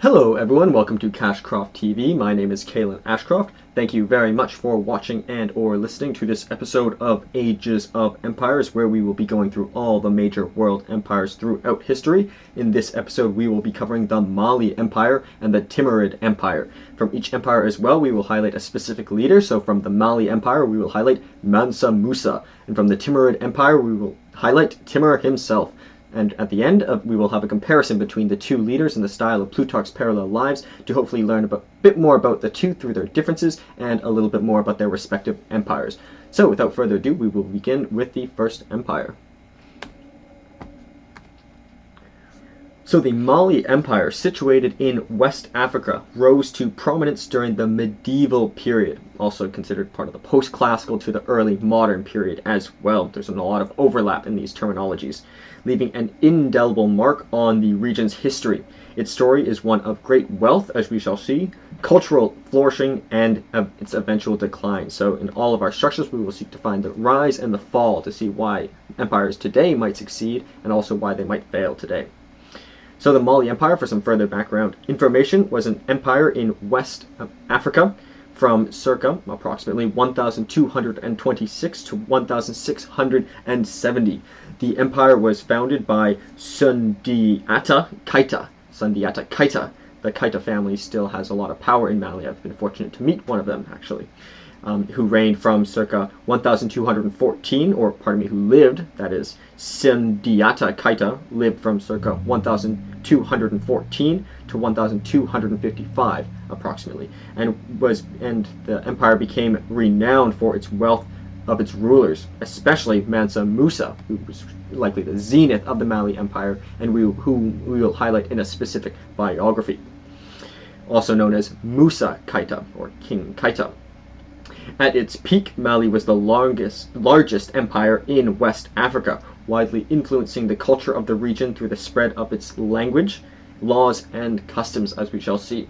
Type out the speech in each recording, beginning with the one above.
Hello everyone, welcome to Cashcroft TV. My name is Kalen Ashcroft. Thank you very much for watching and or listening to this episode of Ages of Empires, where we will be going through all the major world empires throughout history. In this episode we will be covering the Mali Empire and the Timurid Empire. From each empire as well we will highlight a specific leader. So from the Mali Empire we will highlight Mansa Musa, and from the Timurid Empire we will highlight Timur himself. And at the end, we will have a comparison between the two leaders in the style of Plutarch's Parallel Lives to hopefully learn a bit more about the two through their differences and a little bit more about their respective empires. So without further ado, we will begin with the first empire. So the Mali Empire, situated in West Africa, rose to prominence during the medieval period, also considered part of the post-classical to the early modern period as well. There's a lot of overlap in these terminologies, leaving an indelible mark on the region's history. Its story is one of great wealth, as we shall see, cultural flourishing, and its eventual decline. So in all of our structures we will seek to find the rise and the fall to see why empires today might succeed and also why they might fail today. So the Mali Empire, for some further background information, was an empire in West Africa from circa approximately 1226 to 1670. The empire was founded by Sundiata Keita. The Keita family still has a lot of power in Mali. I've been fortunate to meet one of them, actually, who reigned from circa 1214, or pardon me, who lived, that is, Sundiata Keita lived from circa 1214 to 1255 approximately, and the empire became renowned for its wealth of its rulers, especially Mansa Musa, who was likely the zenith of the Mali Empire, and who we will highlight in a specific biography, also known as Musa Keita or King Keita. At its peak, Mali was the largest empire in West Africa, widely influencing the culture of the region through the spread of its language, laws, and customs, as we shall see.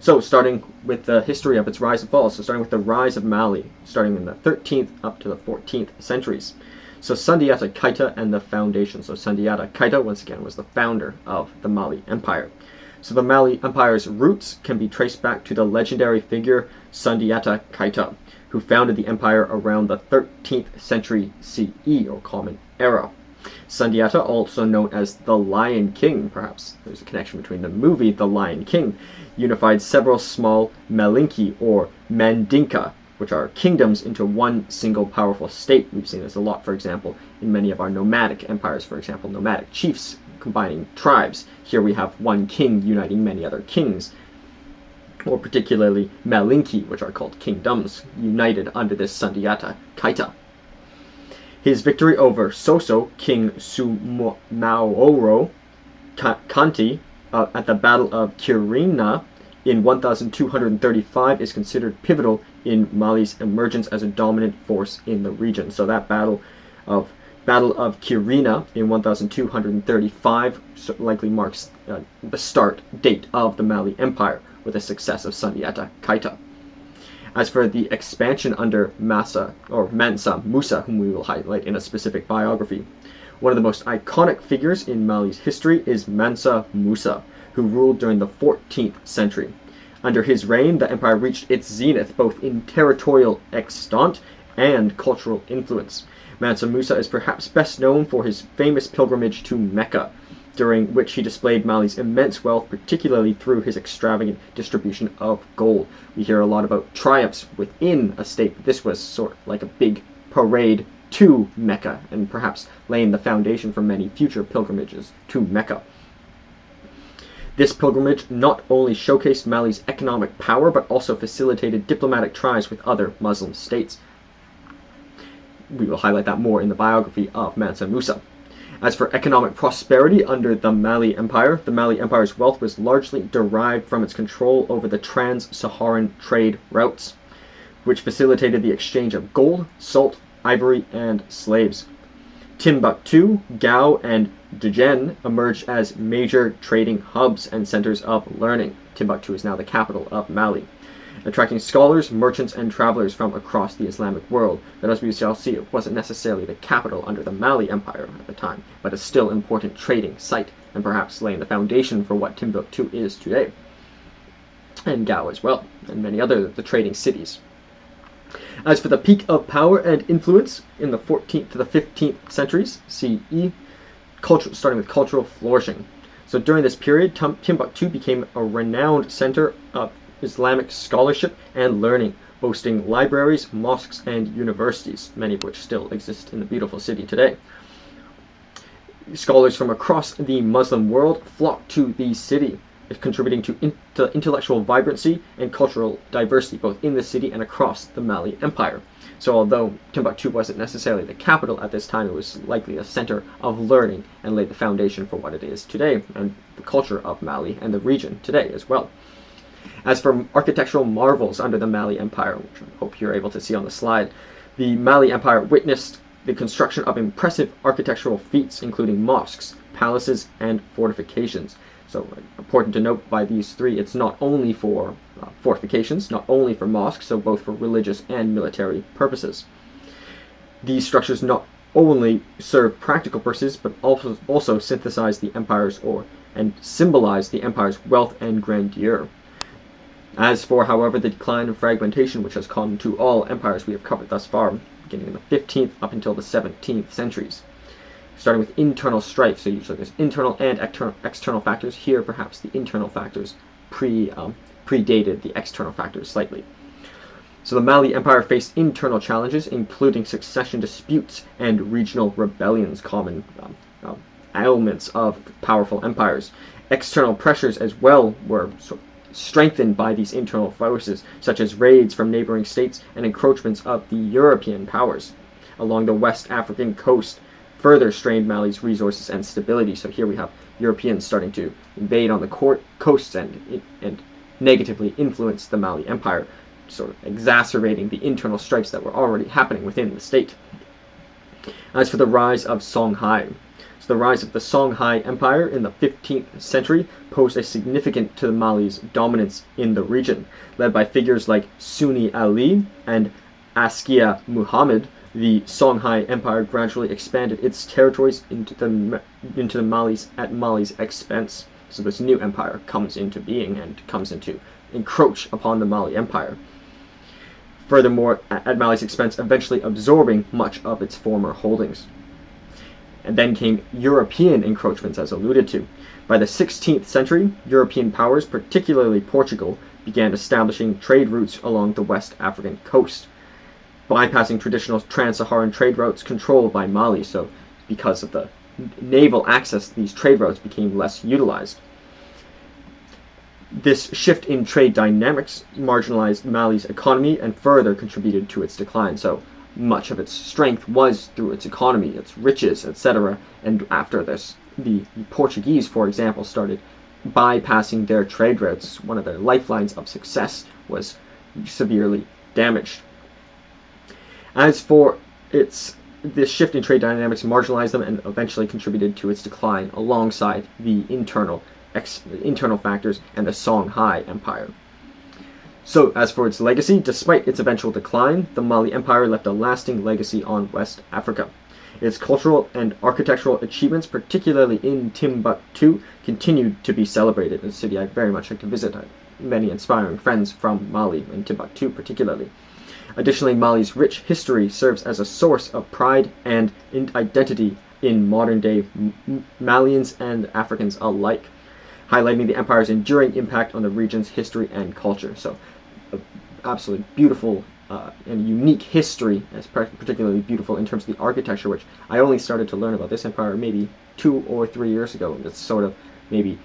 So, starting with the history of its rise and fall, so starting with the rise of Mali, starting in the 13th up to the 14th centuries. So Sundiata Keita and the foundation. So Sundiata Keita, once again, was the founder of the Mali Empire. So the Mali Empire's roots can be traced back to the legendary figure Sundiata Keita, who founded the empire around the 13th century CE, or Common Era. Sundiata, also known as the Lion King, perhaps there's a connection between the movie The Lion King, unified several small Malinki or Mandinka, which are kingdoms, into one single powerful state. We've seen this a lot, for example, in many of our nomadic empires, for example, nomadic chiefs combining tribes. Here we have one king uniting many other kings, or particularly Malinki, which are called kingdoms, united under this Sundiata Keita. His victory over Soso, King Sumaoro Kanti, at the Battle of Kirina in 1235 is considered pivotal in Mali's emergence as a dominant force in the region. So that Battle of Kirina in 1235 likely marks the start date of the Mali Empire, with the success of Sundiata Keita. As for the expansion under Mansa Musa, whom we will highlight in a specific biography, one of the most iconic figures in Mali's history is Mansa Musa, who ruled during the 14th century. Under his reign, the empire reached its zenith both in territorial extent and cultural influence. Mansa Musa is perhaps best known for his famous pilgrimage to Mecca, during which he displayed Mali's immense wealth, particularly through his extravagant distribution of gold. We hear a lot about triumphs within a state, but this was sort of like a big parade to Mecca, and perhaps laying the foundation for many future pilgrimages to Mecca. This pilgrimage not only showcased Mali's economic power, but also facilitated diplomatic ties with other Muslim states. We will highlight that more in the biography of Mansa Musa. As for economic prosperity under the Mali Empire's wealth was largely derived from its control over the trans-Saharan trade routes, which facilitated the exchange of gold, salt, ivory, and slaves. Timbuktu, Gao, and Djen emerged as major trading hubs and centers of learning. Timbuktu is now the capital of Mali. attracting scholars, merchants, and travelers from across the Islamic world. But as we shall see, it wasn't necessarily the capital under the Mali Empire at the time, but a still important trading site, and perhaps laying the foundation for what Timbuktu is today, and Gao as well, and many other of the trading cities. As for the peak of power and influence in the 14th to the 15th centuries CE, starting with cultural flourishing. So during this period, Timbuktu became a renowned center of Islamic scholarship and learning, boasting libraries, mosques, and universities, many of which still exist in the beautiful city today. Scholars from across the Muslim world flocked to the city, contributing to intellectual vibrancy and cultural diversity both in the city and across the Mali Empire. So although Timbuktu wasn't necessarily the capital at this time, it was likely a center of learning and laid the foundation for what it is today, and the culture of Mali and the region today as well. As for architectural marvels under the Mali Empire, which I hope you're able to see on the slide, the Mali Empire witnessed the construction of impressive architectural feats, including mosques, palaces, and fortifications. So important to note by these three, it's not only for fortifications, not only for mosques, so both for religious and military purposes. These structures not only serve practical purposes, but also synthesize the empire's and symbolize the empire's wealth and grandeur. As for, however, the decline and fragmentation which has come to all empires we have covered thus far, beginning in the 15th up until the 17th centuries. Starting with internal strife, so usually there's internal and external factors. Here, perhaps the internal factors predated the external factors slightly. So the Mali Empire faced internal challenges, including succession disputes and regional rebellions, common ailments of powerful empires. External pressures as well were strengthened by these internal forces, such as raids from neighboring states and encroachments of the European powers along the West African coast, further strained Mali's resources and stability. So here we have Europeans starting to invade on the coasts and negatively influence the Mali Empire, sort of exacerbating the internal strifes that were already happening within the state. As for the rise of Songhai, the rise of the Songhai Empire in the 15th century posed a significant to Mali's dominance in the region. Led by figures like Sunni Ali and Askia Muhammad, the Songhai Empire gradually expanded its territories into Mali's expense. So this new empire comes into being and comes into encroach upon the Mali Empire. Furthermore, at Mali's expense, eventually absorbing much of its former holdings. And then came European encroachments, as alluded to. By the 16th century, European powers, particularly Portugal, began establishing trade routes along the West African coast, bypassing traditional trans-Saharan trade routes controlled by Mali. So because of the naval access, these trade routes became less utilized. This shift in trade dynamics marginalized Mali's economy and further contributed to its decline. So much of its strength was through its economy, its riches, etc. And after this, the Portuguese, for example, started bypassing their trade routes. One of their lifelines of success was severely damaged. As for this shift in trade dynamics marginalized them and eventually contributed to its decline alongside the internal factors and the Songhai Empire. So, as for its legacy, despite its eventual decline, the Mali Empire left a lasting legacy on West Africa. Its cultural and architectural achievements, particularly in Timbuktu, continued to be celebrated. A city I'd very much like to visit. I have many inspiring friends from Mali, and Timbuktu particularly. Additionally, Mali's rich history serves as a source of pride and identity in modern-day Malians and Africans alike, highlighting the empire's enduring impact on the region's history and culture. So, absolutely beautiful and unique history, as particularly beautiful in terms of the architecture, which I only started to learn about this empire maybe 2 or 3 years ago, and it's sort of maybe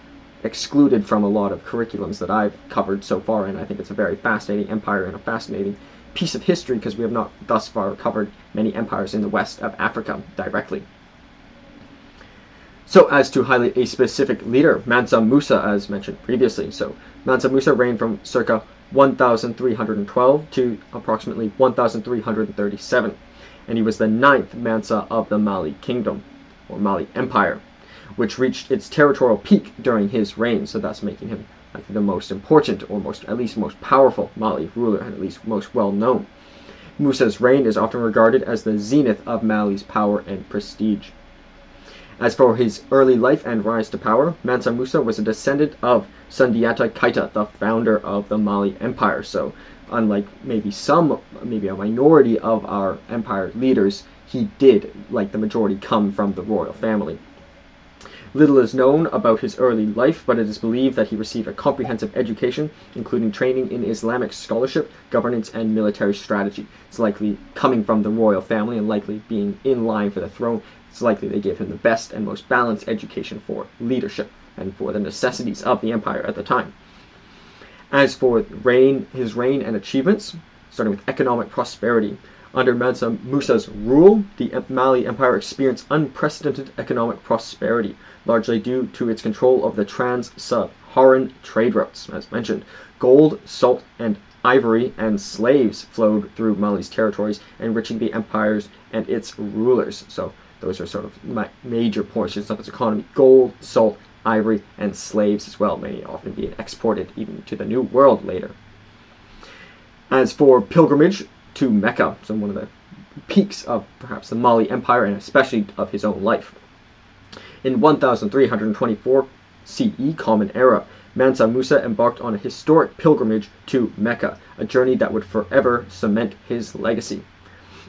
excluded from a lot of curriculums that I've covered so far, and I think it's a very fascinating empire and a fascinating piece of history because we have not thus far covered many empires in the west of Africa directly. So, as to highlight a specific leader, Mansa Musa, as mentioned previously. So, Mansa Musa reigned from circa 1312 to approximately 1337, and he was the 9th Mansa of the Mali Kingdom, or Mali Empire. which reached its territorial peak during his reign, so thus making him the most important, or at least most powerful Mali ruler, and at least most well known. Musa's reign is often regarded as the zenith of Mali's power and prestige. As for his early life and rise to power, Mansa Musa was a descendant of Sundiata Keita, the founder of the Mali Empire. So, unlike maybe a minority of our empire leaders, he did, like the majority, come from the royal family. Little is known about his early life, but it is believed that he received a comprehensive education, including training in Islamic scholarship, governance, and military strategy. It's likely coming from the royal family and likely being in line for the throne. It's likely they gave him the best and most balanced education for leadership and for the necessities of the empire at the time. As for his reign and achievements, starting with economic prosperity, under Mansa Musa's rule, the Mali Empire experienced unprecedented economic prosperity, largely due to its control of the trans-Saharan trade routes. As mentioned, gold, salt, and ivory and slaves flowed through Mali's territories, enriching the empires and its rulers. So those are sort of major portions of its economy: gold, salt, ivory, and slaves as well, many often being exported even to the New World later. As for pilgrimage to Mecca, so one of the peaks of perhaps the Mali Empire and especially of his own life. In 1324 CE Common Era, Mansa Musa embarked on a historic pilgrimage to Mecca, a journey that would forever cement his legacy.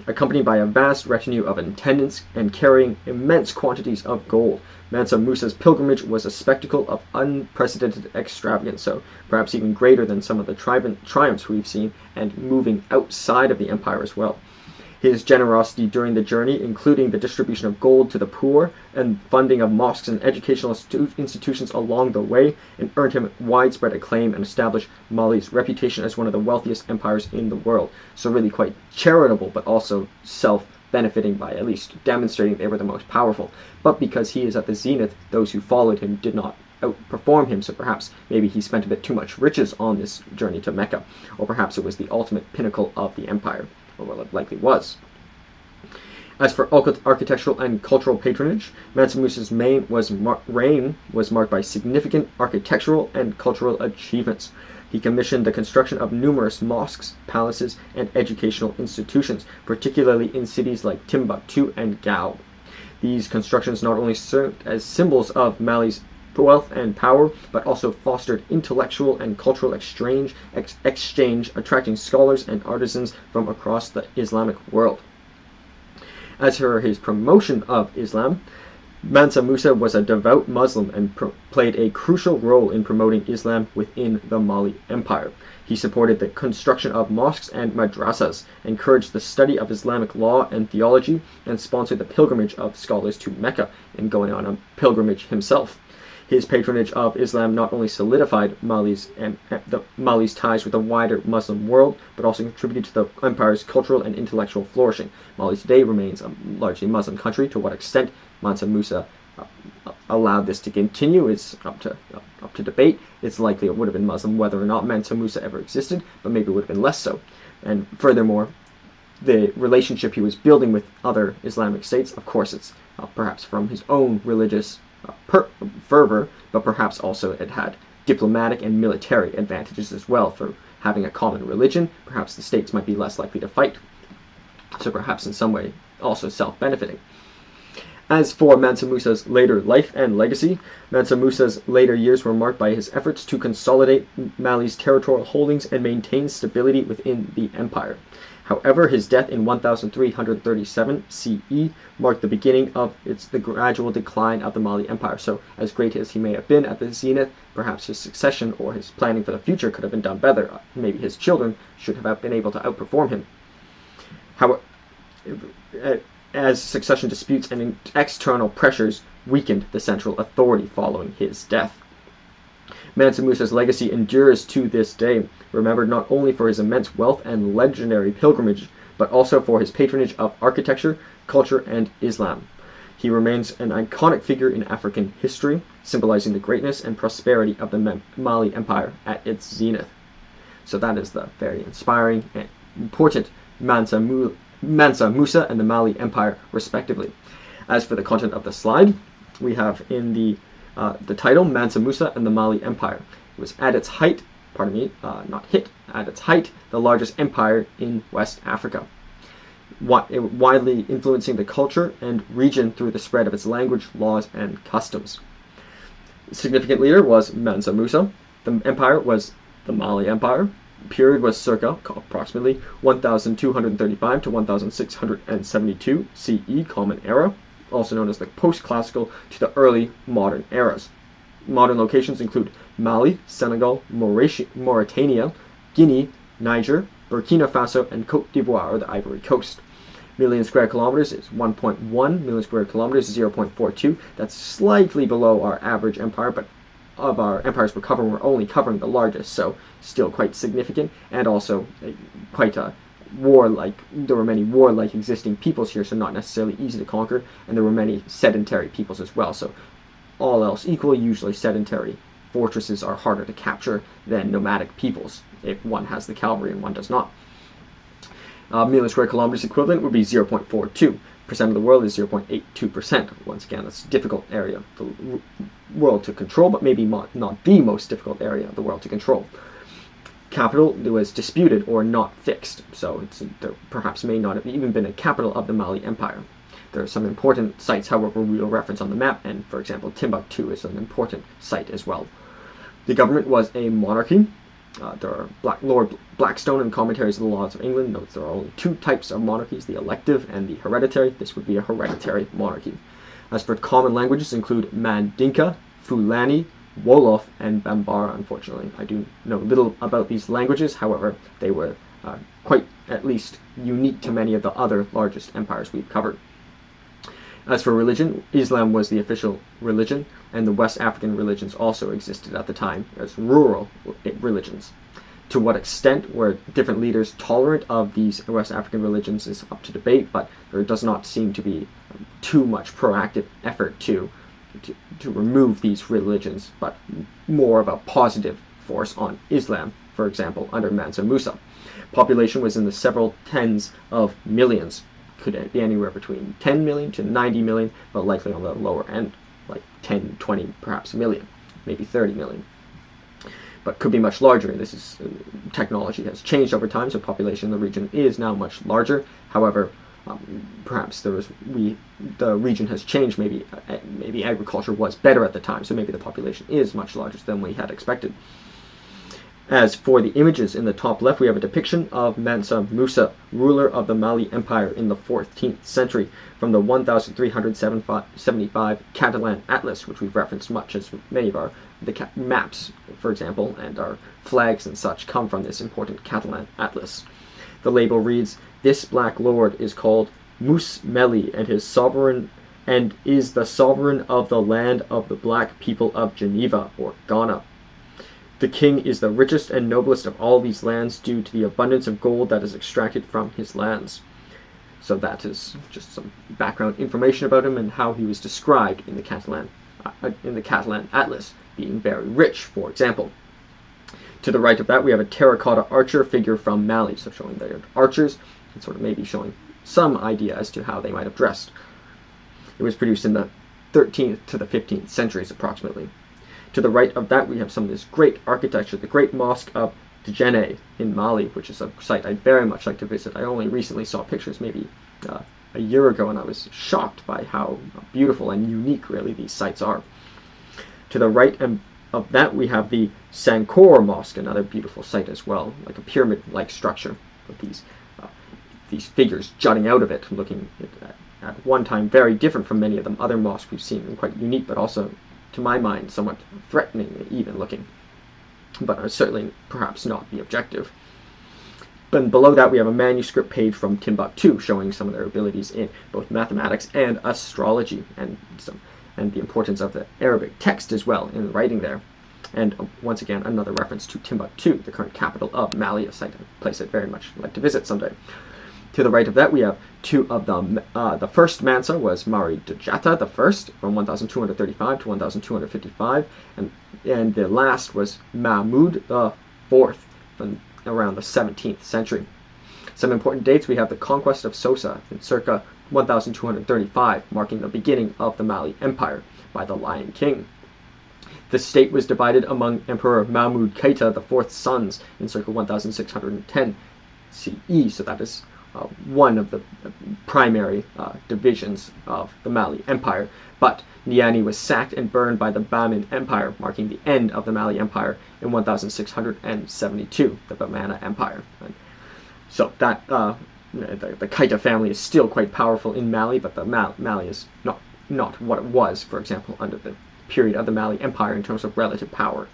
Accompanied by a vast retinue of attendants and carrying immense quantities of gold, Mansa Musa's pilgrimage was a spectacle of unprecedented extravagance, so perhaps even greater than some of the triumphs we've seen, and moving outside of the empire as well. His generosity during the journey, including the distribution of gold to the poor and funding of mosques and educational institutions along the way, and earned him widespread acclaim and established Mali's reputation as one of the wealthiest empires in the world. So really quite charitable, but also self-benefiting by at least demonstrating they were the most powerful. But because he is at the zenith, those who followed him did not outperform him, so perhaps maybe he spent a bit too much riches on this journey to Mecca, or perhaps it was the ultimate pinnacle of the empire. Or well, it likely was. As for architectural and cultural patronage, Mansa Musa's reign was marked by significant architectural and cultural achievements. He commissioned the construction of numerous mosques, palaces, and educational institutions, particularly in cities like Timbuktu and Gao. These constructions not only served as symbols of Mali's wealth and power, but also fostered intellectual and cultural exchange, attracting scholars and artisans from across the Islamic world. As for his promotion of Islam, Mansa Musa was a devout Muslim and played a crucial role in promoting Islam within the Mali Empire. He supported the construction of mosques and madrasas, encouraged the study of Islamic law and theology, and sponsored the pilgrimage of scholars to Mecca, and going on a pilgrimage himself. His patronage of Islam not only solidified Mali's ties with the wider Muslim world, but also contributed to the empire's cultural and intellectual flourishing. Mali today remains a largely Muslim country. To what extent Mansa Musa allowed this to continue is up to debate. It's likely it would have been Muslim whether or not Mansa Musa ever existed, but maybe it would have been less so. And furthermore, the relationship he was building with other Islamic states, of course, it's perhaps from his own religious fervor, but perhaps also it had diplomatic and military advantages as well. For having a common religion, perhaps the states might be less likely to fight. So perhaps in some way also self-benefiting. As for Mansa Musa's later life and legacy, Mansa Musa's later years were marked by his efforts to consolidate Mali's territorial holdings and maintain stability within the empire. However, his death in 1337 CE marked the beginning of the gradual decline of the Mali Empire. So, as great as he may have been at the zenith, perhaps his succession or his planning for the future could have been done better. Maybe his children should have been able to outperform him. However, as succession disputes and external pressures weakened the central authority following his death. Mansa Musa's legacy endures to this day, remembered not only for his immense wealth and legendary pilgrimage, but also for his patronage of architecture, culture, and Islam. He remains an iconic figure in African history, symbolizing the greatness and prosperity of the Mali Empire at its zenith. So that is the very inspiring and important Mansa Musa and the Mali Empire, respectively. As for the content of the slide, we have in the title Mansa Musa and the Mali Empire. It was at its height, at its height, the largest empire in West Africa, widely influencing the culture and region through the spread of its language, laws, and customs. The significant leader was Mansa Musa. The empire was the Mali Empire. The period was circa approximately 1235 to 1672 CE Common Era, also known as the post-classical to the early modern eras. Modern locations include Mali, Senegal, Mauritania, Guinea, Niger, Burkina Faso, and Côte d'Ivoire, or the Ivory Coast. Million square kilometers is 1.1, million square kilometers is 0.42. That's slightly below our average empire, but of our empires we're only covering the largest, so still quite significant, and also quite a warlike. There were many warlike existing peoples here, so not necessarily easy to conquer, and there were many sedentary peoples as well, so all else equal, usually sedentary fortresses are harder to capture than nomadic peoples, if one has the cavalry and one does not. Million square kilometers equivalent would be 0.42. Percent of the world is 0.82%. Once again, that's a difficult area of the world to control, but maybe not the most difficult area of the world to control. Capital was disputed or not fixed, so there perhaps may not have even been a capital of the Mali Empire. There are some important sites, however, we will reference on the map, and for example, Timbuktu is an important site as well. The government was a monarchy. There are Lord Blackstone in Commentaries of the Laws of England notes there are only two types of monarchies, the elective and the hereditary. This would be a hereditary monarchy. As for common languages, include Mandinka, Fulani, Wolof, and Bambara. Unfortunately, I do know little about these languages. However, they were quite, at least, unique to many of the other largest empires we've covered. As for religion, Islam was the official religion, and the West African religions also existed at the time as rural religions. To what extent were different leaders tolerant of these West African religions is up to debate, but there does not seem to be too much proactive effort to remove these religions, but more of a positive force on Islam, for example, under Mansa Musa. Population was in the several tens of millions. Could be anywhere between 10 million to 90 million, but likely on the lower end, like 10, 20, perhaps million, maybe 30 million. But could be much larger. This is technology has changed over time, so population in the region is now much larger. However, perhaps the region has changed. Maybe agriculture was better at the time, so maybe the population is much larger than we had expected. As for the images, in the top left we have a depiction of Mansa Musa, ruler of the Mali Empire in the 14th century, from the 1375 Catalan Atlas, which we've referenced much, as many of the maps, for example, and our flags and such come from this important Catalan Atlas. The label reads, "This black lord is called Mus Meli and his sovereign and is the sovereign of the land of the black people of Geneva or Ghana. The king is the richest and noblest of all these lands due to the abundance of gold that is extracted from his lands." So that is just some background information about him and how he was described in the Catalan Atlas, being very rich, for example. To the right of that we have a terracotta archer figure from Mali, so showing they are archers and sort of maybe showing some idea as to how they might have dressed. It was produced in the 13th to the 15th centuries approximately. To the right of that we have some of this great architecture, the Great Mosque of Djenné in Mali, which is a site I'd very much like to visit. I only recently saw pictures maybe a year ago, and I was shocked by how beautiful and unique really these sites are. To the right of that we have the Sankore Mosque, another beautiful site as well, like a pyramid-like structure with these figures jutting out of it, looking at one time very different from many of the other mosques we've seen, and quite unique, but also, to my mind, somewhat threatening even looking, but certainly perhaps not the objective. Then below that we have a manuscript page from Timbuktu showing some of their abilities in both mathematics and astrology, and the importance of the Arabic text as well in writing there. And once again, another reference to Timbuktu, the current capital of Mali, a place I'd very much like to visit someday. To the right of that we have two of them. The first Mansa was Mari Djata the first, from 1235 to 1255, and the last was Mahmud the fourth, from around the 17th century. Some important dates: we have the conquest of Sosa in circa 1235, marking the beginning of the Mali Empire. by the Lion King. The state was divided among Emperor Mahmud Keita IV's sons in circa 1610 CE, so that is one of the primary divisions of the Mali Empire. But Niani was sacked and burned by the Bamin Empire, marking the end of the Mali Empire in 1672, the Bamana Empire. And so that the Keita family is still quite powerful in Mali, but the Mali is not what it was, for example, under the period of the Mali Empire in terms of relative power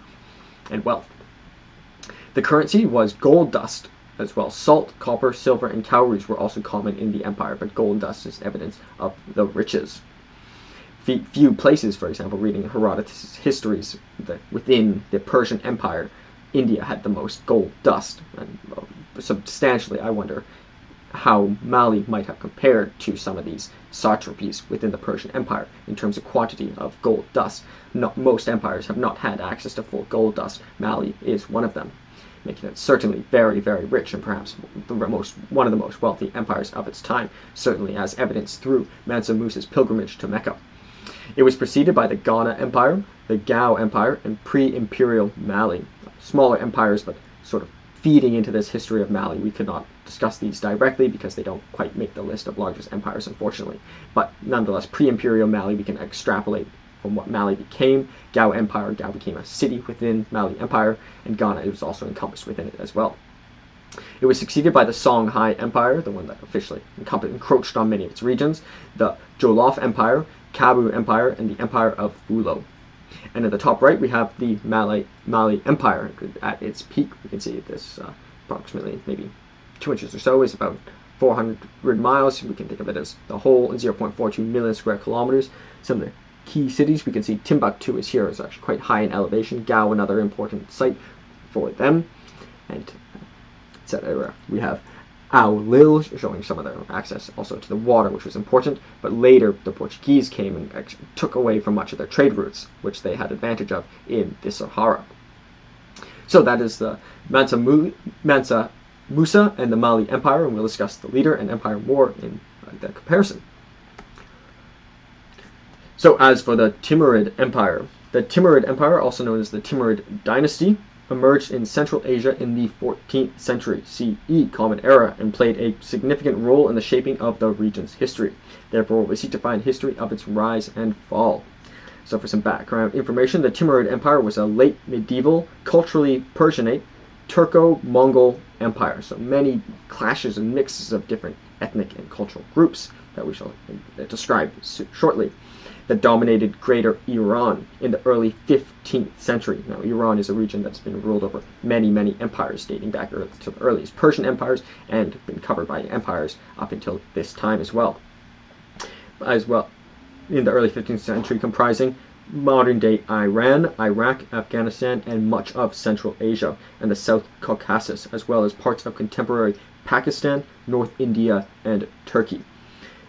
and wealth. The currency was gold dust as well. Salt, copper, silver, and cowries were also common in the empire, but gold dust is evidence of the riches. Few places, for example, reading Herodotus' histories within the Persian Empire, India had the most gold dust, and substantially, I wonder how Mali might have compared to some of these satrapies within the Persian Empire in terms of quantity of gold dust. Most empires have not had access to full gold dust. Mali is one of them, making it certainly very, very rich and perhaps one of the most wealthy empires of its time, certainly as evidenced through Mansa Musa's pilgrimage to Mecca. It was preceded by the Ghana Empire, the Gao Empire, and pre-imperial Mali. Smaller empires, but sort of feeding into this history of Mali. We could not discuss these directly because they don't quite make the list of largest empires, unfortunately. But nonetheless, pre-imperial Mali, we can extrapolate from what Mali became. Gao Empire, Gao became a city within Mali Empire, and Ghana was also encompassed within it as well. It was succeeded by the Songhai Empire, the one that officially encroached on many of its regions, the Jolof Empire, Kabu Empire, and the Empire of Fulo. And at the top right, we have the Mali Empire. At its peak, we can see this approximately maybe 2 inches or so is about 400 miles. We can think of it as the whole 0.42 million square kilometers. Some of the key cities, we can see Timbuktu is here. It's actually quite high in elevation. Gao, another important site for them. And etc. We have Aulil, showing some of their access also to the water, which was important, but later the Portuguese came and took away from much of their trade routes, which they had advantage of in the Sahara. So that is the Mansa Musa and the Mali Empire, and we'll discuss the leader and empire more in the comparison. So as for the Timurid Empire, also known as the Timurid dynasty, emerged in Central Asia in the 14th century CE Common Era and played a significant role in the shaping of the region's history. Therefore, we seek to find history of its rise and fall. So for some background information, the Timurid Empire was a late medieval, culturally Persianate, Turco-Mongol empire. So many clashes and mixes of different ethnic and cultural groups that we shall describe shortly, that dominated Greater Iran in the early 15th century. Now, Iran is a region that's been ruled over many, many empires dating back to the earliest Persian empires and been covered by empires up until this time as well. In the early 15th century, comprising modern-day Iran, Iraq, Afghanistan, and much of Central Asia and the South Caucasus, as well as parts of contemporary Pakistan, North India, and Turkey.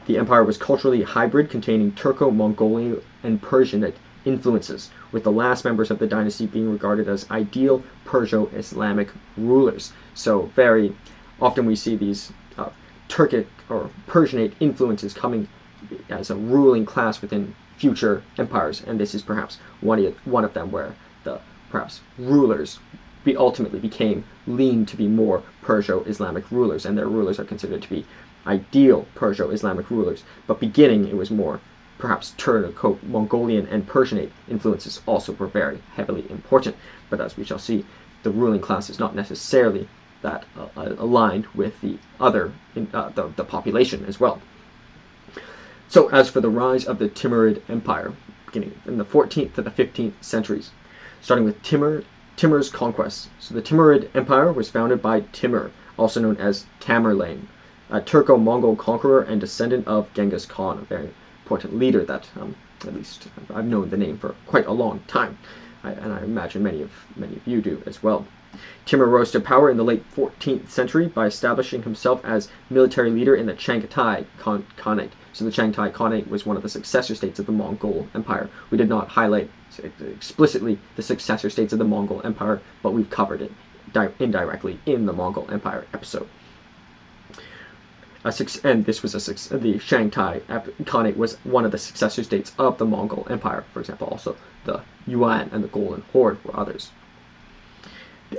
The empire was culturally hybrid, containing Turco-Mongolian and Persianate influences, with the last members of the dynasty being regarded as ideal Perso-Islamic rulers. So very often we see these Turkic or Persianate influences coming as a ruling class within future empires, and this is perhaps one of them where the perhaps rulers ultimately became lean to be more Perso-Islamic rulers, and their rulers are considered to be ideal Perso-Islamic rulers, but beginning it was more perhaps Turco-Mongolian and Persianate influences also were very heavily important, but as we shall see, the ruling class is not necessarily that aligned with the other the population as well. So as for the rise of the Timurid Empire, beginning in the 14th to the 15th centuries, starting with Timur's conquests. So the Timurid Empire was founded by Timur, also known as Tamerlane, a Turco-Mongol conqueror and descendant of Genghis Khan, a very important leader that at least I've known the name for quite a long time, and I imagine many of you do as well. Timur rose to power in the late 14th century by establishing himself as military leader in the Chagatai Khanate. So the Chagatai Khanate was one of the successor states of the Mongol Empire. We did not highlight explicitly the successor states of the Mongol Empire, but we've covered it indirectly in the Mongol Empire episode. And this was the Shanghai Khanate was one of the successor states of the Mongol Empire. For example, also the Yuan and the Golden Horde were others.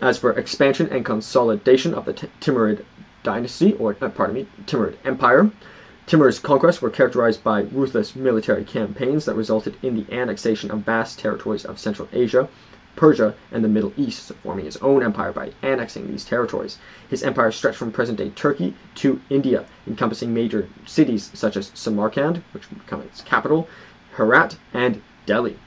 As for expansion and consolidation of the Timurid dynasty, or Timurid Empire, Timur's conquests were characterized by ruthless military campaigns that resulted in the annexation of vast territories of Central Asia, Persia, and the Middle East, forming his own empire by annexing these territories. His empire stretched from present-day Turkey to India, encompassing major cities such as Samarkand, which would become its capital, Herat, and Delhi.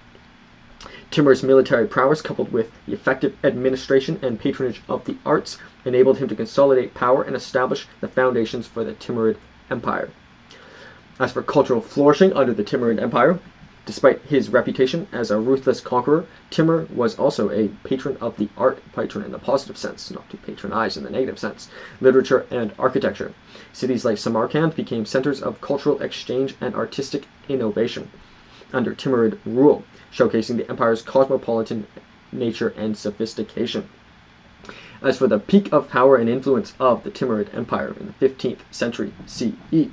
Timur's military prowess, coupled with the effective administration and patronage of the arts, enabled him to consolidate power and establish the foundations for the Timurid Empire. As for cultural flourishing under the Timurid Empire, despite his reputation as a ruthless conqueror, Timur was also a patron of the art, patron in the positive sense, not to patronize in the negative sense, literature and architecture. Cities like Samarkand became centers of cultural exchange and artistic innovation under Timurid rule, showcasing the empire's cosmopolitan nature and sophistication. As for the peak of power and influence of the Timurid Empire in the 15th century CE,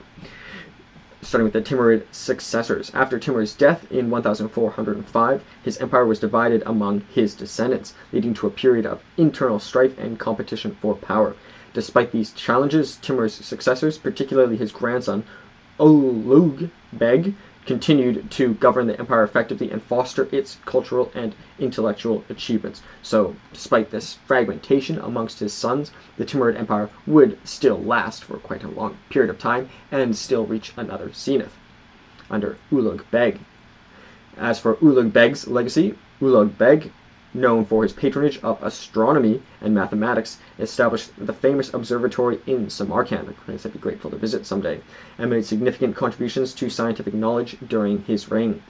starting with the Timurid successors. After Timur's death in 1405, his empire was divided among his descendants, leading to a period of internal strife and competition for power. Despite these challenges, Timur's successors, particularly his grandson Ulugh Beg, continued to govern the empire effectively and foster its cultural and intellectual achievements. So, despite this fragmentation amongst his sons, the Timurid Empire would still last for quite a long period of time and still reach another zenith under Ulugh Beg. As for Ulugh Beg's legacy, Ulugh Beg, known for his patronage of astronomy and mathematics, established the famous observatory in Samarkand, a place I'd be grateful to visit someday, and made significant contributions to scientific knowledge during his reign.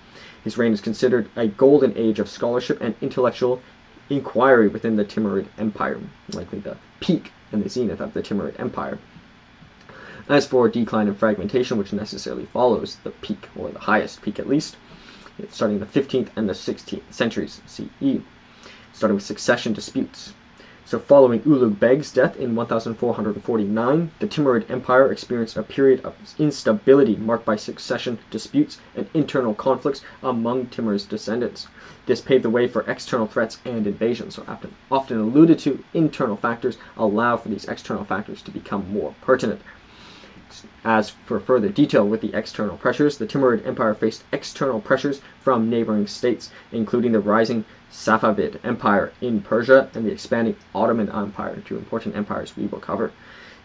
His reign is considered a golden age of scholarship and intellectual inquiry within the Timurid Empire, likely the peak and the zenith of the Timurid Empire. As for decline and fragmentation, which necessarily follows the peak, or the highest peak at least, starting in the 15th and the 16th centuries CE, starting with succession disputes. So following Ulugh Beg's death in 1449, the Timurid Empire experienced a period of instability marked by succession disputes and internal conflicts among Timur's descendants. This paved the way for external threats and invasions. So often alluded to, internal factors allow for these external factors to become more pertinent. As for further detail with the external pressures, the Timurid Empire faced external pressures from neighboring states, including the rising Safavid Empire in Persia and the expanding Ottoman Empire, two important empires we will cover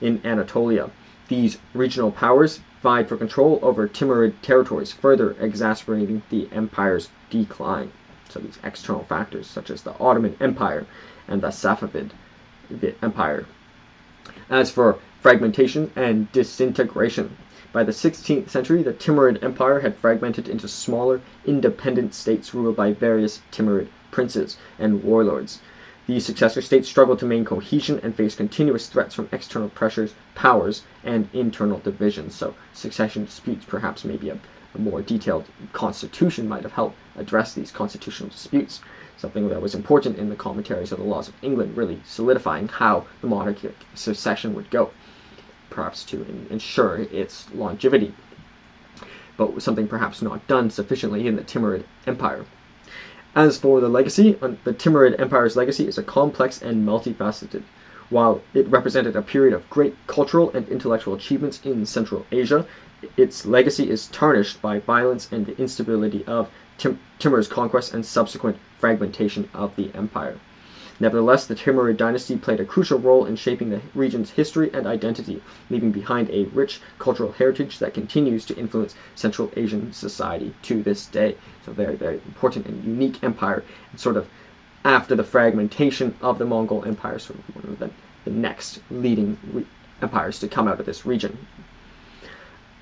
in Anatolia. These regional powers vied for control over Timurid territories, further exacerbating the empire's decline. So these external factors, such as the Ottoman Empire and the Safavid Empire. As for fragmentation and disintegration, by the 16th century, the Timurid Empire had fragmented into smaller, independent states ruled by various Timurid princes and warlords. These successor states struggled to maintain cohesion and faced continuous threats from external pressures, powers, and internal divisions. So succession disputes, perhaps maybe a more detailed constitution might have helped address these constitutional disputes, something that was important in the commentaries of the laws of England, really solidifying how the monarchic succession would go, perhaps to ensure its longevity, but something perhaps not done sufficiently in the Timurid Empire. As for the legacy, the Timurid Empire's legacy is a complex and multifaceted. While it represented a period of great cultural and intellectual achievements in Central Asia, its legacy is tarnished by violence and the instability of Timur's conquest and subsequent fragmentation of the empire. Nevertheless, the Timurid dynasty played a crucial role in shaping the region's history and identity, leaving behind a rich cultural heritage that continues to influence Central Asian society to this day. So very, very important and unique empire, and sort of after the fragmentation of the Mongol Empire, sort of one of the next leading empires to come out of this region.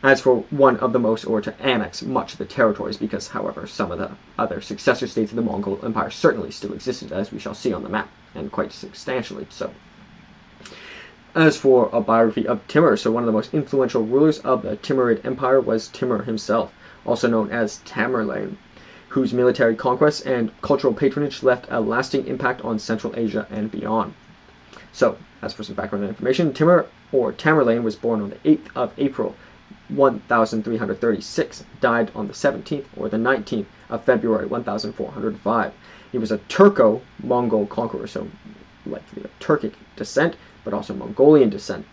As for one of the most, or to annex much of the territories, because, however, some of the other successor states of the Mongol Empire certainly still existed, as we shall see on the map, and quite substantially so. As for a biography of Timur, so one of the most influential rulers of the Timurid Empire was Timur himself, also known as Tamerlane, whose military conquests and cultural patronage left a lasting impact on Central Asia and beyond. So, as for some background information, Timur or Tamerlane, was born on the 8th of April 1336, died on the 17th or the 19th of February 1405. He was a Turco-Mongol conqueror, so likely of Turkic descent, but also Mongolian descent,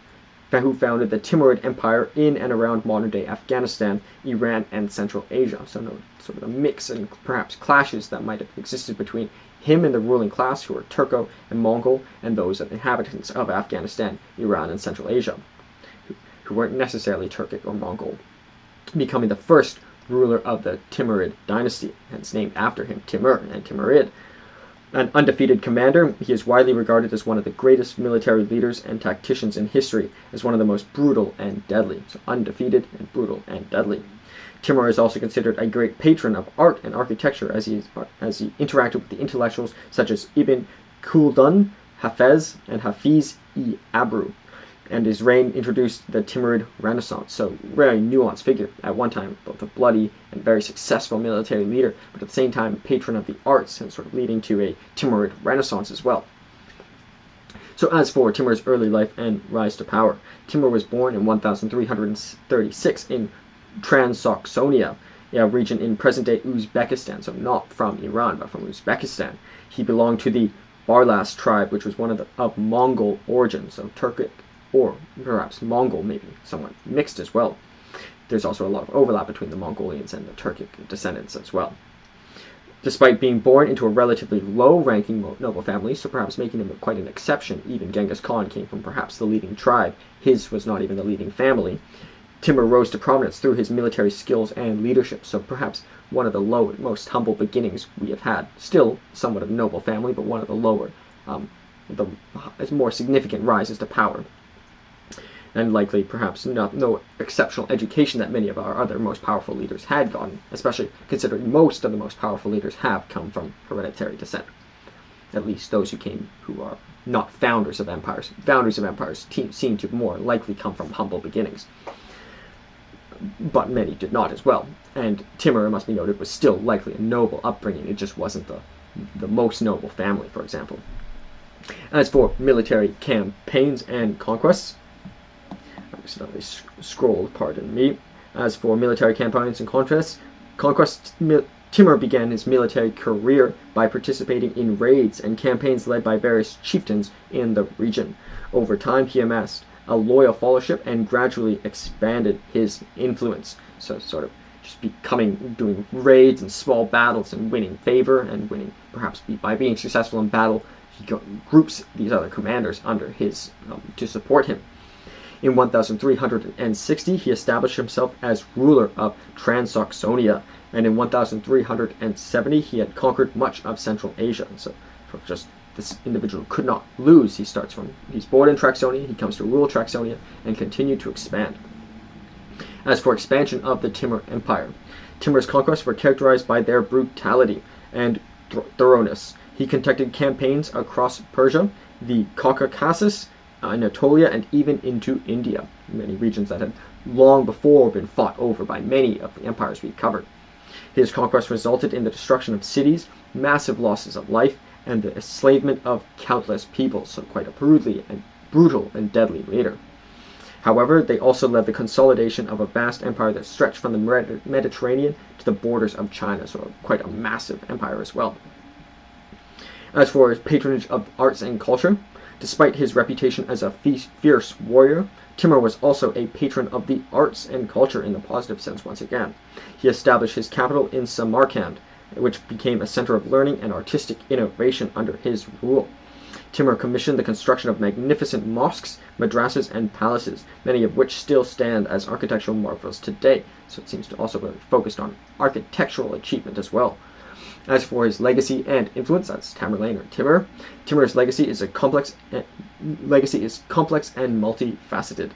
who founded the Timurid Empire in and around modern-day Afghanistan, Iran, and Central Asia. So no sort of a mix and perhaps clashes that might have existed between him and the ruling class, who were Turco and Mongol, and those of the inhabitants of Afghanistan, Iran, and Central Asia, who weren't necessarily Turkic or Mongol, becoming the first ruler of the Timurid dynasty, hence named after him, Timur and Timurid. An undefeated commander, he is widely regarded as one of the greatest military leaders and tacticians in history, as one of the most brutal and deadly. So undefeated and brutal and deadly. Timur is also considered a great patron of art and architecture, as he interacted with the intellectuals such as Ibn Khaldun, Hafez, and Hafiz-i-Abru, and his reign introduced the Timurid Renaissance. So very nuanced figure, at one time both a bloody and very successful military leader, but at the same time patron of the arts, and sort of leading to a Timurid Renaissance as well. So as for Timur's early life and rise to power, Timur was born in 1336 in Transsaxonia, a region in present-day Uzbekistan, so not from Iran, but from Uzbekistan. He belonged to the Barlas tribe, which was one of Mongol origin, so Turkic or perhaps Mongol, maybe somewhat mixed as well. There's also a lot of overlap between the Mongolians and the Turkic descendants as well. Despite being born into a relatively low-ranking noble family, so perhaps making him quite an exception, even Genghis Khan came from perhaps the leading tribe. His was not even the leading family. Timur rose to prominence through his military skills and leadership, so perhaps one of the most humble beginnings we have had. Still somewhat of a noble family, but one of the lower, the more significant rises to power. And likely perhaps no exceptional education that many of our other most powerful leaders had gotten, especially considering most of the most powerful leaders have come from hereditary descent. At least those who are not founders of empires. Founders of empires seem to more likely come from humble beginnings. But many did not as well. And Timur, it must be noted, was still likely a noble upbringing. It just wasn't the most noble family, for example. As for military campaigns and conquests, scrolled, pardon me. As for military campaigns and conquests, Timur began his military career by participating in raids and campaigns led by various chieftains in the region. Over time, he amassed a loyal followership and gradually expanded his influence. So sort of just doing raids and small battles and winning favor, and perhaps by being successful in battle, he groups these other commanders under his to support him. In 1360, he established himself as ruler of Transsaxonia, and in 1370, he had conquered much of Central Asia. So, this individual could not lose. He's born in Traxonia, he comes to rule Traxonia, and continued to expand. As for expansion of the Timur Empire, Timur's conquests were characterized by their brutality and thoroughness. He conducted campaigns across Persia, the Caucasus, Anatolia, and even into India, many regions that had long before been fought over by many of the empires we've covered. His conquest resulted in the destruction of cities, massive losses of life, and the enslavement of countless people, so quite a brutal and deadly leader. However, they also led the consolidation of a vast empire that stretched from the Mediterranean to the borders of China, so quite a massive empire as well. As for his patronage of arts and culture, despite his reputation as a fierce warrior, Timur was also a patron of the arts and culture in the positive sense once again. He established his capital in Samarkand, which became a center of learning and artistic innovation under his rule. Timur commissioned the construction of magnificent mosques, madrasas, and palaces, many of which still stand as architectural marvels today, so it seems to also be focused on architectural achievement as well. As for his legacy and influence, that's Tamerlane or Timur. Timur's legacy is complex and multifaceted.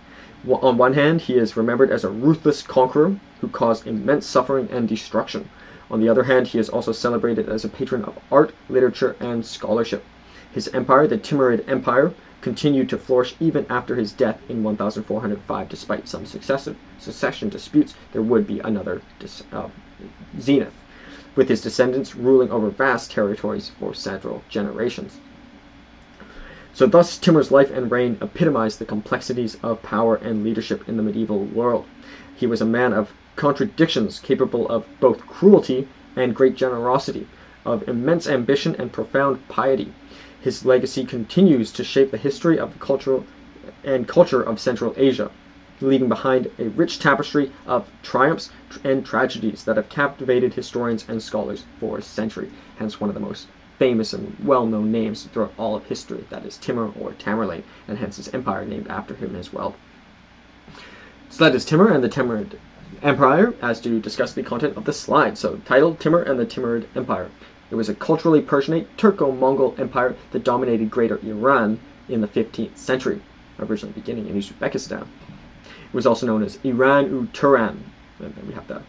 On one hand, he is remembered as a ruthless conqueror who caused immense suffering and destruction. On the other hand, he is also celebrated as a patron of art, literature, and scholarship. His empire, the Timurid Empire, continued to flourish even after his death in 1405. Despite some succession disputes, there would be another zenith, with his descendants ruling over vast territories for several generations. So thus Timur's life and reign epitomized the complexities of power and leadership in the medieval world. He was a man of contradictions, capable of both cruelty and great generosity, of immense ambition and profound piety. His legacy continues to shape the history of the culture of Central Asia, leaving behind a rich tapestry of triumphs and tragedies that have captivated historians and scholars for a century. Hence one of the most famous and well-known names throughout all of history, that is Timur or Tamerlane, and hence his empire named after him as well. So that is Timur and the Timurid Empire, as to discuss the content of the slide. So titled Timur and the Timurid Empire. It was a culturally Persianate Turco-Mongol empire that dominated greater Iran in the 15th century, originally beginning in Uzbekistan. It was also known as Iran-u-Turan, and then we have the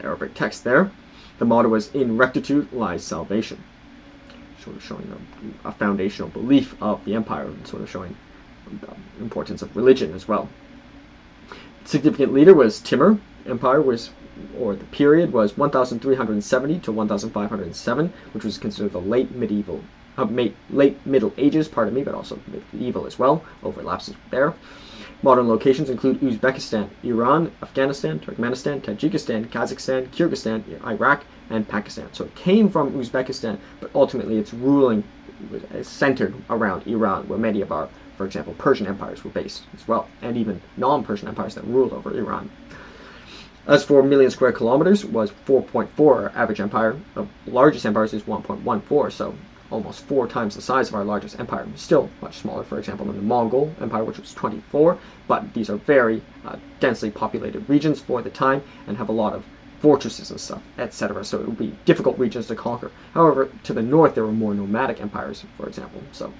Arabic text there. The motto was, "In rectitude lies salvation," sort of showing a foundational belief of the empire, and sort of showing the importance of religion as well. Significant leader was Timur. Empire was, or the period was 1370 to 1507, which was considered the late Middle Ages, but also medieval as well, overlaps there. Modern locations include Uzbekistan, Iran, Afghanistan, Turkmenistan, Tajikistan, Kazakhstan, Kyrgyzstan, Iraq, and Pakistan. So it came from Uzbekistan, but ultimately its ruling was centered around Iran, where many of our, for example, Persian empires were based as well, and even non-Persian empires that ruled over Iran. As for million square kilometers, was 4.4 our average empire. The largest empires is 1.14, so almost 4 times the size of our largest empire. Still much smaller, for example, than the Mongol Empire, which was 24, but these are very densely populated regions for the time and have a lot of fortresses and stuff, etc. So it would be difficult regions to conquer. However, to the north there were more nomadic empires, for example. So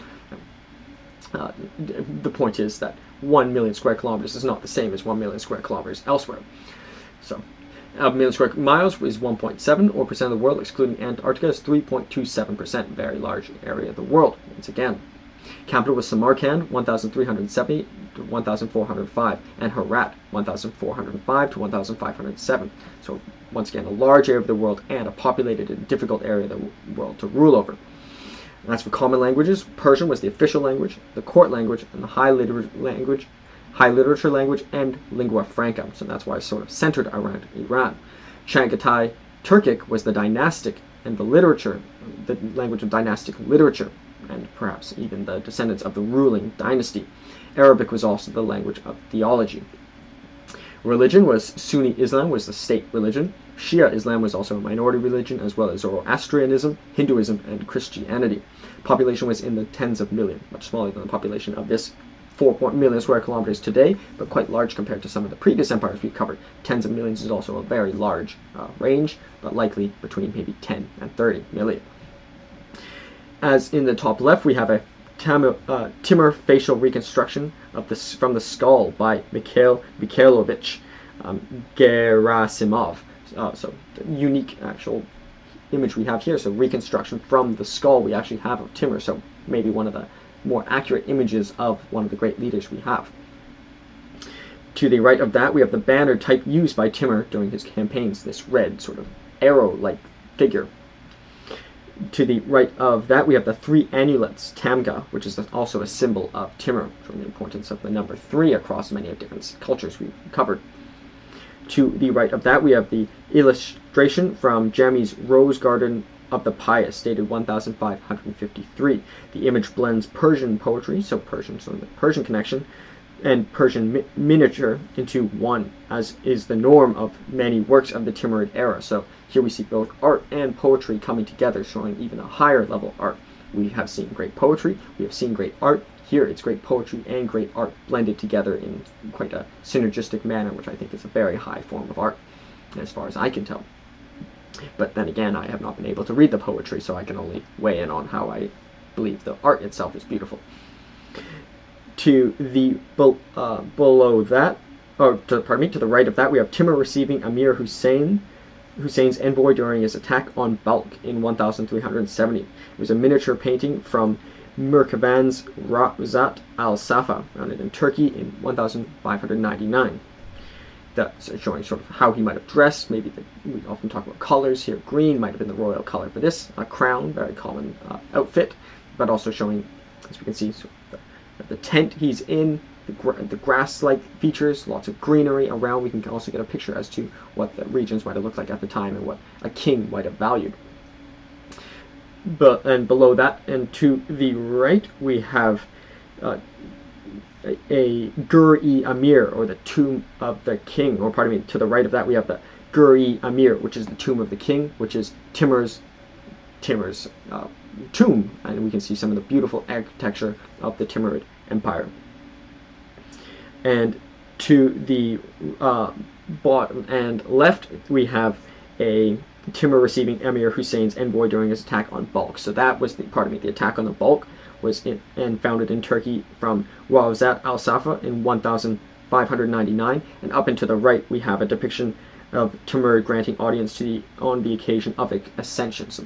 the point is that 1 million square kilometers is not the same as 1 million square kilometers elsewhere. So a million square miles is 1.7, or percent of the world, excluding Antarctica, is 3.27%, very large area of the world, once again. Capital was Samarkand, 1,370 to 1,405, and Herat, 1,405 to 1,507. So once again, a large area of the world and a populated and difficult area of the world to rule over. And as for common languages, Persian was the official language, the court language, and the high literature language, and lingua franca. So that's why it's sort of centered around Iran. Chagatai Turkic was the dynastic and the language of dynastic literature, and perhaps even the descendants of the ruling dynasty. Arabic was also the language of theology. Religion was Sunni Islam was the state religion. Shia Islam was also a minority religion, as well as Zoroastrianism, Hinduism, and Christianity. Population was in the tens of millions, much smaller than the population of this 4 million square kilometers today, but quite large compared to some of the previous empires we've covered. Tens of millions is also a very large range, but likely between maybe 10 and 30 million. As in the top left, we have a Timur facial reconstruction from the skull by Mikhailovich Gerasimov. So the unique actual image we have here, so reconstruction from the skull we actually have of Timur, so maybe one of the more accurate images of one of the great leaders we have. To the right of that, we have the banner type used by Timur during his campaigns, this red sort of arrow-like figure. To the right of that, we have the 3 amulets, Tamga, which is also a symbol of Timur, showing the importance of the number 3 across many of different cultures we've covered. To the right of that, we have the illustration from Jami's Rose Garden of the Pious, dated 1553. The image blends Persian poetry, so the Persian connection, and Persian miniature into one, as is the norm of many works of the Timurid era. So here we see both art and poetry coming together, showing even a higher level art. We have seen great poetry, we have seen great art. Here it's great poetry and great art blended together in quite a synergistic manner, which I think is a very high form of art, as far as I can tell. But then again, I have not been able to read the poetry, so I can only weigh in on how I believe the art itself is beautiful. To the below that, to the right of that, we have Timur receiving Amir Hussein's envoy during his attack on Balkh in 1370. It was a miniature painting from Merkaband's Rawzat al-Safa, founded in Turkey in 1599. That's showing sort of how he might have dressed. Maybe we often talk about colors here. Green might have been the royal color for this. A crown, very common outfit, but also showing As we can see, so the tent he's in, the grass-like features, lots of greenery around. We can also get a picture as to what the regions might have looked like at the time and what a king might have valued. And below that, and to the right, we have a Gur-i-Amir, or the tomb of the king, or pardon me, to the right of that we have the Gur-i-Amir, which is the tomb of the king, which is Timur's tomb, and we can see some of the beautiful architecture of the Timurid Empire. And to the bottom and left, we have a Timur receiving Emir Hussein's envoy during his attack on Balkh. So that was the attack on the Balkh was founded in Turkey from Rawzat al-Safa in 1599, and up and to the right we have a depiction of Timur granting audience on the occasion of ascension. So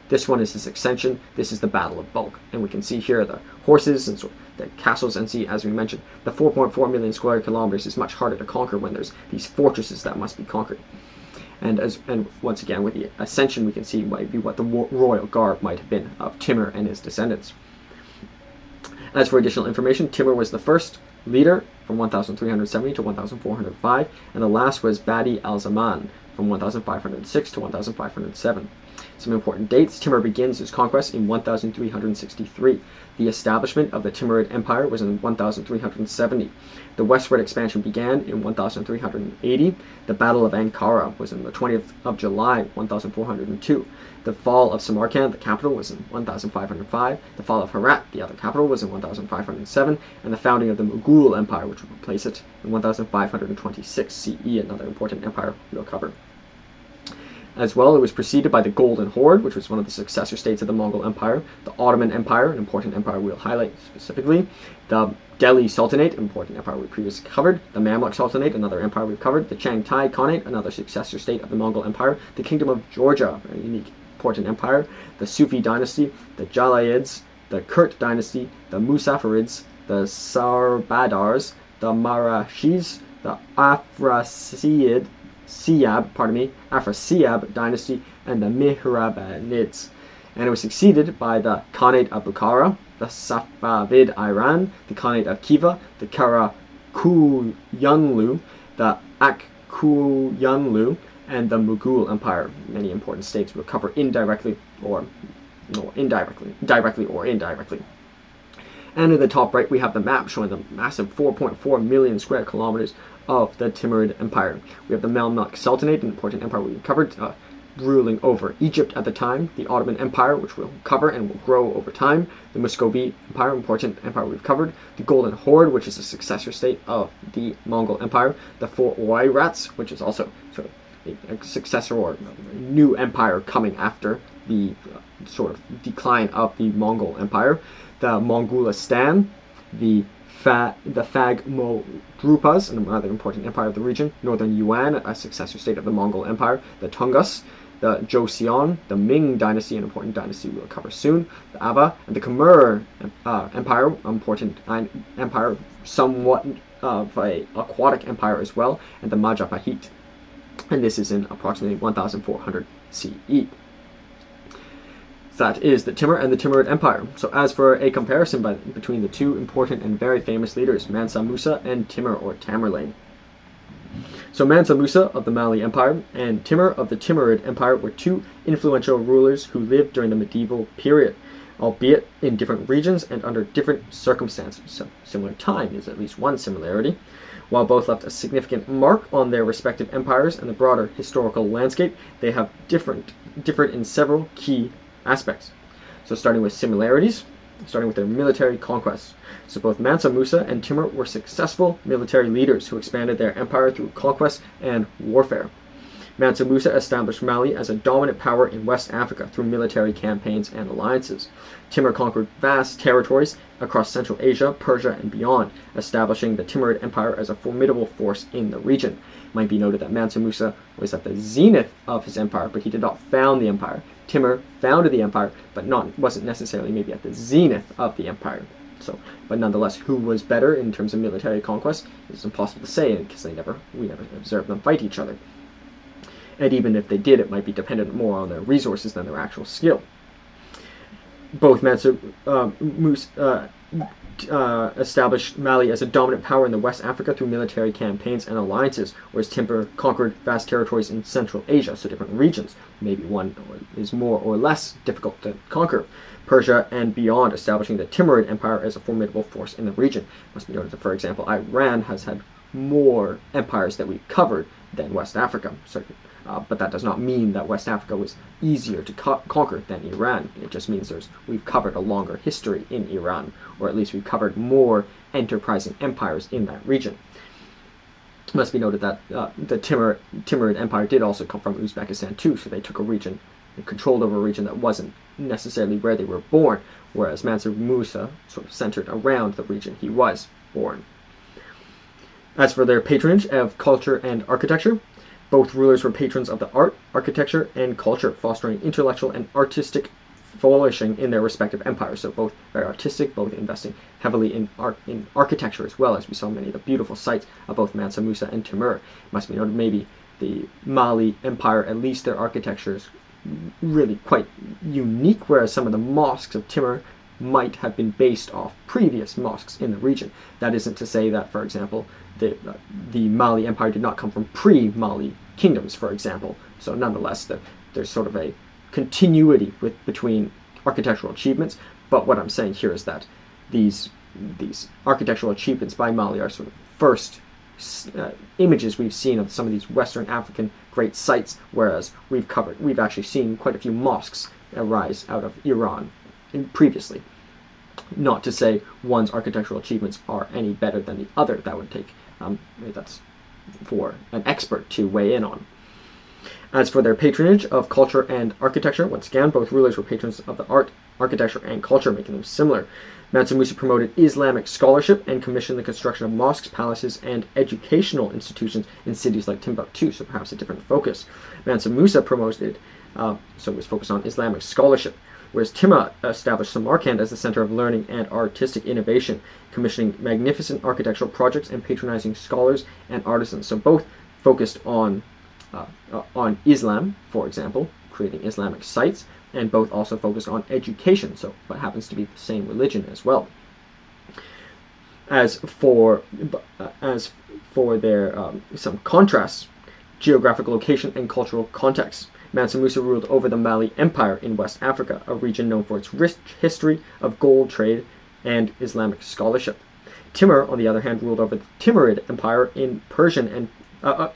this one is his ascension, this is the Battle of Balkh, and we can see here the horses and the castles, and see, as we mentioned, the 4.4 million square kilometers is much harder to conquer when there's these fortresses that must be conquered. And once again, with the ascension, we can see maybe what the royal garb might have been of Timur and his descendants. As for additional information, Timur was the first leader from 1370 to 1405, and the last was Badi al-Zaman from 1506 to 1507. Some important dates: Timur begins his conquest in 1363. The establishment of the Timurid Empire was in 1370. The westward expansion began in 1380. The Battle of Ankara was on the 20th of July, 1402. The fall of Samarkand, the capital, was in 1505. The fall of Herat, the other capital, was in 1507. And the founding of the Mughal Empire, which would replace it, in 1526 CE, another important empire we'll cover. As well, it was preceded by the Golden Horde, which was one of the successor states of the Mongol Empire, the Ottoman Empire, an important empire we'll highlight specifically, the Delhi Sultanate, an important empire we previously covered, the Mamluk Sultanate, another empire we've covered, the Changtai Khanate, another successor state of the Mongol Empire, the Kingdom of Georgia, a unique, important empire, the Sufi dynasty, the Jalayids, the Kurt dynasty, the Musafirids, the Sarbadars, the Marashis, the Afrasiyab dynasty, and the Mihrabanids. And it was succeeded by the Khanate of Bukhara, the Safavid Iran, the Khanate of Khiva, the Karakoyunlu, the Akkoyunlu, and the Mughal Empire. Many important states we'll cover directly or indirectly. And in the top right, we have the map showing the massive 4.4 million square kilometers of the Timurid Empire. We have the Mamluk Sultanate, an important empire we covered, ruling over Egypt at the time, the Ottoman Empire, which we'll cover and will grow over time, the Muscovy Empire, important empire we've covered, the Golden Horde, which is a successor state of the Mongol Empire, the Four Oirats, which is also sort of a successor or new empire coming after the sort of decline of the Mongol Empire, the Mongolistan, the Thag-Mo-Drupas, another important empire of the region, Northern Yuan, a successor state of the Mongol Empire, the Tungus, the Joseon, the Ming dynasty, an important dynasty we'll cover soon, the Ava, and the Khmer Empire, important empire, somewhat of an aquatic empire as well, and the Majapahit. And this is in approximately 1400 CE. That is the Timur and the Timurid Empire. So as for a comparison between the two important and very famous leaders, Mansa Musa and Timur or Tamerlane. So Mansa Musa of the Mali Empire and Timur of the Timurid Empire were two influential rulers who lived during the medieval period, albeit in different regions and under different circumstances. So similar time is at least one similarity. While both left a significant mark on their respective empires and the broader historical landscape, they have differed in several key aspects. So starting with similarities, starting with their military conquests. So both Mansa Musa and Timur were successful military leaders who expanded their empire through conquest and warfare. Mansa Musa established Mali as a dominant power in West Africa through military campaigns and alliances. Timur conquered vast territories across Central Asia, Persia, and beyond, establishing the Timurid Empire as a formidable force in the region. It might be noted that Mansa Musa was at the zenith of his empire, but he did not found the empire. Timur founded the empire, but wasn't necessarily maybe at the zenith of the empire. But nonetheless, who was better in terms of military conquest is impossible to say, because we never observed them fight each other. And even if they did, it might be dependent more on their resources than their actual skill. both Mansa Musa established Mali as a dominant power in the West Africa through military campaigns and alliances, whereas Timur conquered vast territories in Central Asia, so different regions. Maybe one is more or less difficult to conquer. Persia and beyond, establishing the Timurid Empire as a formidable force in the region. It must be noted that, for example, Iran has had more empires that we've covered than West Africa. But that does not mean that West Africa was easier to conquer than Iran. It just means we've covered a longer history in Iran, or at least we've covered more enterprising empires in that region. It must be noted that the Timurid Empire did also come from Uzbekistan too, so they took a region and controlled over a region that wasn't necessarily where they were born, whereas Mansa Musa sort of centered around the region he was born. As for their patronage of culture and architecture, both rulers were patrons of the art, architecture, and culture, fostering intellectual and artistic flourishing in their respective empires. So both very artistic, both investing heavily in architecture as well, as we saw many of the beautiful sites of both Mansa Musa and Timur. It must be noted maybe the Mali Empire, at least their architecture is really quite unique, whereas some of the mosques of Timur might have been based off previous mosques in the region. That isn't to say that, for example, the Mali Empire did not come from pre-Mali kingdoms, for example. So nonetheless, there's sort of a continuity between architectural achievements. But what I'm saying here is that these architectural achievements by Mali are sort of first images we've seen of some of these Western African great sites, whereas we've actually seen quite a few mosques arise out of Iran previously. Not to say one's architectural achievements are any better than the other. That would take that's for an expert to weigh in on. As for their patronage of culture and architecture, once again, both rulers were patrons of the art, architecture, and culture, making them similar. Mansa Musa promoted Islamic scholarship and commissioned the construction of mosques, palaces, and educational institutions in cities like Timbuktu, so perhaps a different focus. Mansa Musa promoted, so was focused on Islamic scholarship, whereas Timur established Samarkand as the center of learning and artistic innovation, commissioning magnificent architectural projects and patronizing scholars and artisans. So both focused on Islam, for example, creating Islamic sites, and both also focused on education, so what happens to be the same religion as well. As for their some contrasts, geographic location and cultural context. Mansa Musa ruled over the Mali Empire in West Africa, a region known for its rich history of gold trade and Islamic scholarship. Timur, on the other hand, ruled over the Timurid Empire in Persian and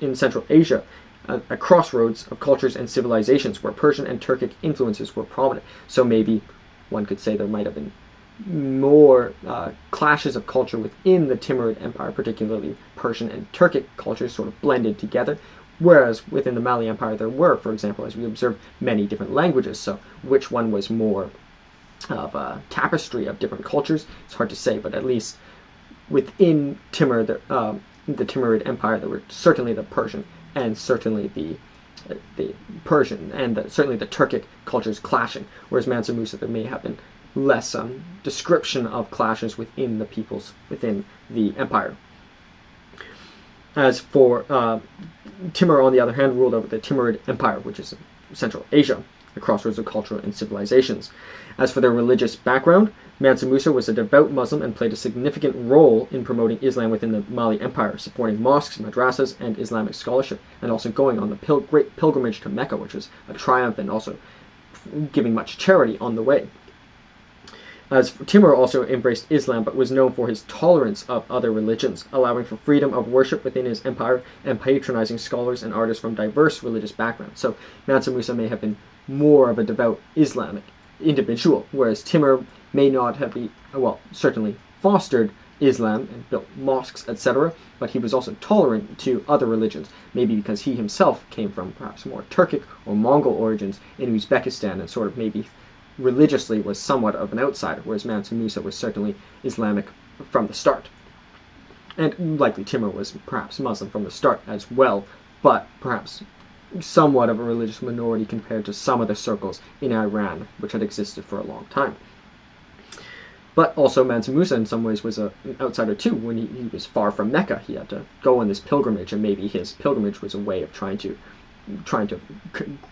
in Central Asia, a crossroads of cultures and civilizations where Persian and Turkic influences were prominent. So maybe one could say there might have been more clashes of culture within the Timurid Empire, particularly Persian and Turkic cultures sort of blended together, whereas within the Mali Empire there were, for example, as we observed, many different languages. So which one was more of a tapestry of different cultures, it's hard to say, but at least within Timur, the Timurid Empire, there were certainly the Persian and certainly the Persian and certainly the Turkic cultures clashing, whereas Mansa Musa there may have been less description of clashes within the peoples within the empire. As for Timur, on the other hand, ruled over the Timurid Empire, which is Central Asia, the crossroads of culture and civilizations. As for their religious background, Mansa Musa was a devout Muslim and played a significant role in promoting Islam within the Mali Empire, supporting mosques, madrasas, and Islamic scholarship, and also going on the great pilgrimage to Mecca, which was a triumph, and also giving much charity on the way. As Timur also embraced Islam, but was known for his tolerance of other religions, allowing for freedom of worship within his empire and patronizing scholars and artists from diverse religious backgrounds. So Mansa Musa may have been more of a devout Islamic individual, whereas Timur may not have certainly fostered Islam and built mosques, etc., but he was also tolerant to other religions, maybe because he himself came from perhaps more Turkic or Mongol origins in Uzbekistan and sort of maybe religiously was somewhat of an outsider, whereas Mansa Musa was certainly Islamic from the start. And likely Timur was perhaps Muslim from the start as well, but perhaps somewhat of a religious minority compared to some of the circles in Iran, which had existed for a long time. But also Mansa Musa in some ways was an outsider too. When he was far from Mecca, he had to go on this pilgrimage, and maybe his pilgrimage was a way of trying to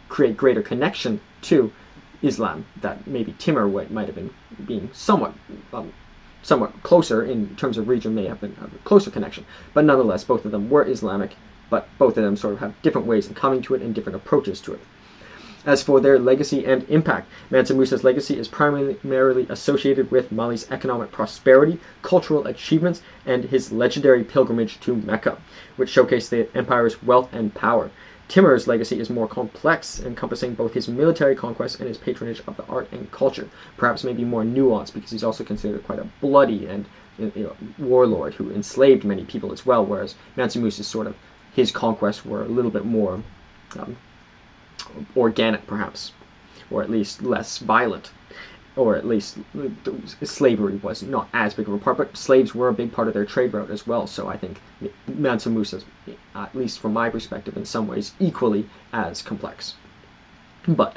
create greater connection to Islam, that maybe Timur might have been being somewhat closer in terms of region, may have been a closer connection. But nonetheless, both of them were Islamic, but both of them sort of have different ways of coming to it and different approaches to it. As for their legacy and impact, Mansa Musa's legacy is primarily associated with Mali's economic prosperity, cultural achievements, and his legendary pilgrimage to Mecca, which showcased the empire's wealth and power. Timur's legacy is more complex, encompassing both his military conquests and his patronage of the art and culture, perhaps maybe more nuanced, because he's also considered quite a bloody and warlord who enslaved many people as well, whereas Mansa Musa's his conquests were a little bit more organic, perhaps, or at least less violent, or at least slavery was not as big of a part, but slaves were a big part of their trade route as well. So I think Mansa Musa, at least from my perspective, in some ways equally as complex. But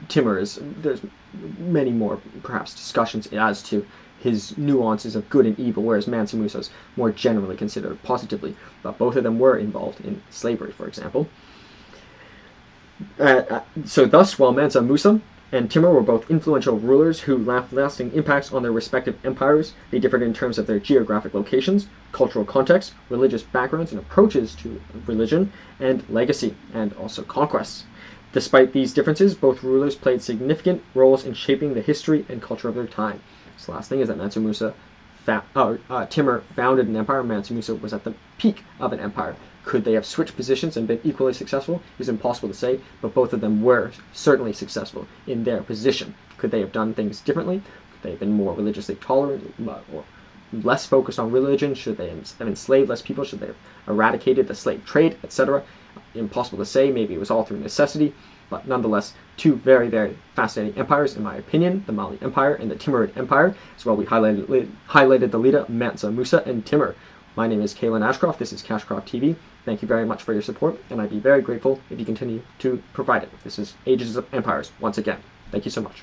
Timur there's many more perhaps discussions as to his nuances of good and evil, whereas Mansa Musa is more generally considered positively. But both of them were involved in slavery, for example. So thus, while Mansa Musa and Timur were both influential rulers who left lasting impacts on their respective empires, they differed in terms of their geographic locations, cultural context, religious backgrounds and approaches to religion, and legacy, and also conquests. Despite these differences, both rulers played significant roles in shaping the history and culture of their time. So the last thing is that Timur founded an empire. Mansa Musa was at the peak of an empire. Could they have switched positions and been equally successful? It's impossible to say, but both of them were certainly successful in their position. Could they have done things differently? Could they have been more religiously tolerant or less focused on religion? Should they have enslaved less people? Should they have eradicated the slave trade, etc.? Impossible to say. Maybe it was all through necessity, but nonetheless, two very, very fascinating empires, in my opinion, the Mali Empire and the Timurid Empire. As well, we highlighted the leader, Mansa Musa and Timur. My name is Kalen Ashcroft. This is Cashcroft TV. Thank you very much for your support, and I'd be very grateful if you continue to provide it. This is Ages of Empires, once again. Thank you so much.